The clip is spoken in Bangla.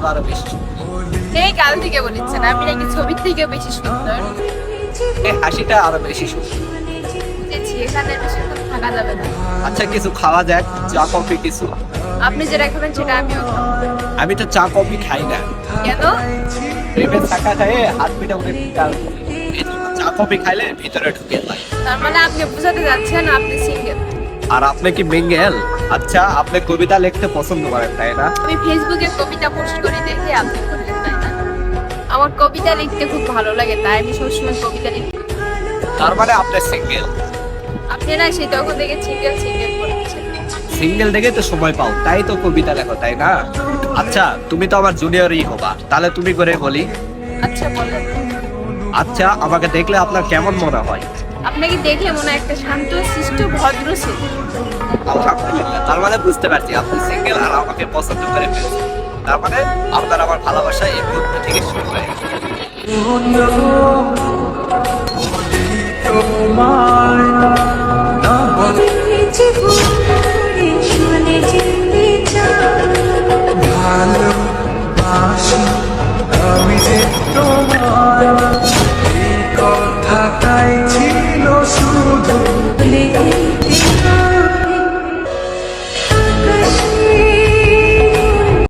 তো আরো বেশি সুন্দর। এই কাল থেকে বলেছেন আমি নাকি ছবির থেকে বেশি সুন্দর। এই হাসিটা আরো বেশি সুন্দর। বুঝেছি, এখানে বেশিক্ষণ থাকা যাবে না। আচ্ছা কিছু খাওয়া যাক, চা কফি কিছু। আপনি যেটা খাবেন সেটা আমিও খাবো। আমি তো চা কফি খাই না। কেন? প্রেমের শাখা খাইয়ে হাত পিঠা উঠে চা কফি খাইলে ভিতরে ঢুকে যায়। তার মানে আপনি বুঝাতে যাচ্ছেন আপনি সিঙ্গেল। আর আপনি কি মিঙ্গেল? আচ্ছা আপনি কবিতা লিখতে পছন্দ করেন তাই না? আমি ফেসবুকে কবিতা পোস্ট করি দেখে আপনি করলেন তাই না? আমার কবিতা লিখতে খুব ভালো লাগে, তাই আমি সবসময় কবিতা লিখি। তার মানে আপনি সিঙ্গেল। আপনি না সেই তখন থেকে সিঙ্গেল সিঙ্গেল বলছেন। সিঙ্গেল দেখে তো সময় পাও, তাই তো কবিতা লেখো তাই না? আচ্ছা তুমি তো আমার জুনিয়রই হবা, তাহলে তুমি করে বলি। আচ্ছা বলেন। আচ্ছা আমাকে দেখলে আপনার কেমন মনে হয়? আপনাকে দেখে মনে হয় একটা শান্ত শিষ্ট ভদ্র ছেলে। আলহামদুলিল্লাহ, তার মানে বুঝতে পারছি আপনি সিঙ্গেল আর আমাকে পছন্দ করে ফেলছেন। তার মানে আপনার আমার ভালোবাসা এই মুহূর্ত থেকে শুরু হয়ে গেছে। ভালোবাসি আমি যে তোমায়, এই কথাটাই ছিল শুধু